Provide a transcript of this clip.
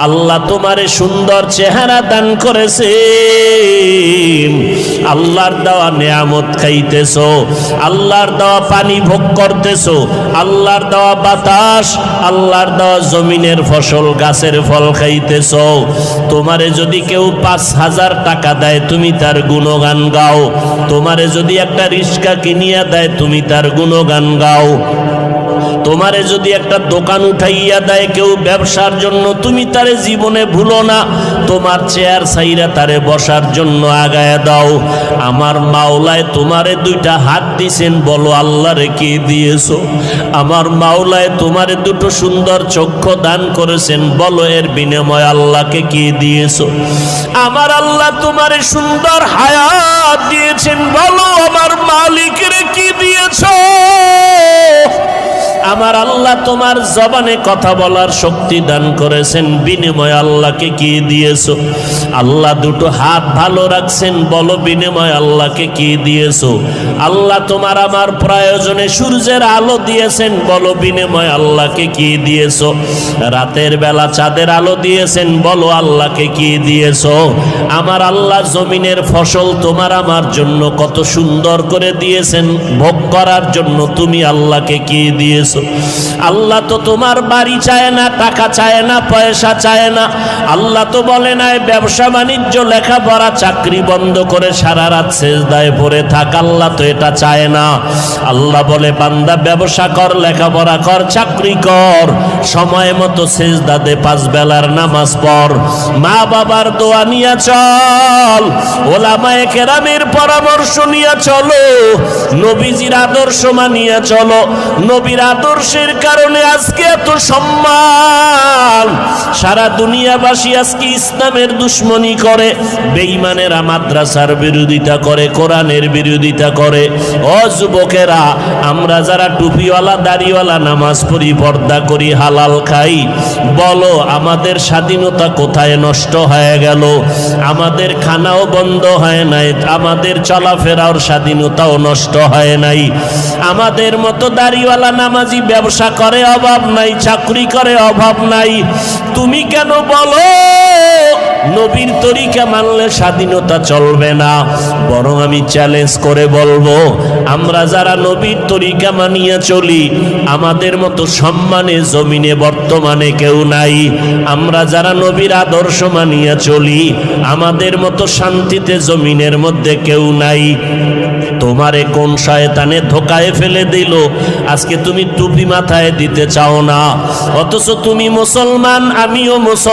আল্লাহ তোমারে সুন্দর চেহারা দান করেছে, আল্লাহর দেওয়া নিয়ামত খাইতেছো, আল্লাহর দেওয়া পানি ভোগ করতেছো, আল্লাহর দেওয়া বাতাস, আল্লাহর দেওয়া জমিনের ফসল গাছের ফল খাইতেছো। তোমারে যদি কেউ ৫,০০০ টাকা দেয় তুমি তার গুণগান গাও, তোমারে যদি একটা রিক্সা কিনিয়া দেয় তুমি তার গুণগান গাও, তোমারে যদি একটা দোকান উঠাইয়া দেয় কেউ ব্যবসার জন্য তুমি তারে জীবনে ভুলো না, তোমার চেয়ার ছাইরা তারে বসার জন্য আগায়া দাও। আমার মাওলায় তোমারে ২টা হাত দিছেন, বলো আল্লাহরে কি দিয়েছো? আমার মাওলায় তোমারে ২টো সুন্দর চক্ষু দান করেছেন, বলো এর বিনিময়ে আল্লাহকে কি দিয়েছো? আমার আল্লাহ তোমারে সুন্দর হায়াত দিয়েছেন, বলো আমার মালিকের কি দিয়েছো? আমার আল্লাহ তোমার জবানে কথা বলার শক্তি দান করেছেন, বিনিময়ে আল্লাহকে কি দিয়েছো? আল্লাহ ২টো হাত ভালো রাখছেন, বলো বিনিময়ে আল্লাহকে কি দিয়েছো? আল্লাহ তোমার আমার প্রয়োজনে সূর্যের আলো দিয়েছেন, বলো বিনিময়ে আল্লাহকে কি দিয়েছো? রাতের বেলা চাঁদের আলো দিয়েছেন, বলো আল্লাহকে কি দিয়েছো? আমার আল্লাহ জমিনের ফসল তোমার আমার জন্য কত সুন্দর করে দিয়েছেন, ভোগ করার জন্য তুমি আল্লাহকে কি দিয়েছো? আল্লাহ তো তোমার বাড়ি চায় না, টাকা চায় না, পয়সা চায় না। আল্লাহ তো বলে নাই ব্যবসা বাণিজ্য লেখাপড়া চাকরি বন্ধ করে সারা রাত সেজদায় পড়ে থাক, আল্লাহ তো এটা চায় না। আল্লাহ বলে বান্দা ব্যবসা কর, লেখাপড়া কর, চাকরি কর, সময় মতো সেজদা দে, 5 বেলার নামাজ পড়, মা বাবার দোয়া নিয়ে চল, ওলামায়ে কেরামের পরামর্শ নিয়ে চলো, নবীজির আদর্শ মানিয়ে চলো। নবীর আদর্শের কারণে আজকে এত সম্মান। সারা দুনিয়াবাসী আজকে ইসলামের দুশ্মনী করে, বেঈমানেরা মাদ্রাসার বিরোধিতা করে, কোরআনের বিরোধিতা করে। ও যুবকেরা, আমরা যারা টুপিওয়ালা দাড়িওয়ালা নামাজ পড়ি, পর্দা করি, হালাল খাই, বলো আমাদের স্বাধীনতা কোথায় নষ্ট হয়ে গেল? আমাদের খানাও বন্ধ হয় নাই, আমাদের চলাফেরার স্বাধীনতাও নষ্ট হয় নাই। আমাদের মতো দাড়িওয়ালা নামাজি ব্যবসা করে অভাব নাই, চাকরি করে অভাব নাই। তুমি কেন বলো নবীর তরিকা মানলে স্বাধীনতা চলবে না? বরং আমি চ্যালেঞ্জ করে বলবো, আমরা যারা নবীর তরিকা মানিয়ে চলি, আমাদের মতো সম্মানে জমিনে বর্তমানে কেউ নাই। আমরা যারা নবীর আদর্শ মানিয়ে চলি, আমাদের মতো শান্তিতে জমিনের মধ্যে কেউ নাই। তোমারে কোন শয়তানে ধোকায় ফেলে দিল, আজকে তুমি টুপি মাথায় দিতে চাও না, অথচ তুমি মুসলমান, আমিও মুসলমান।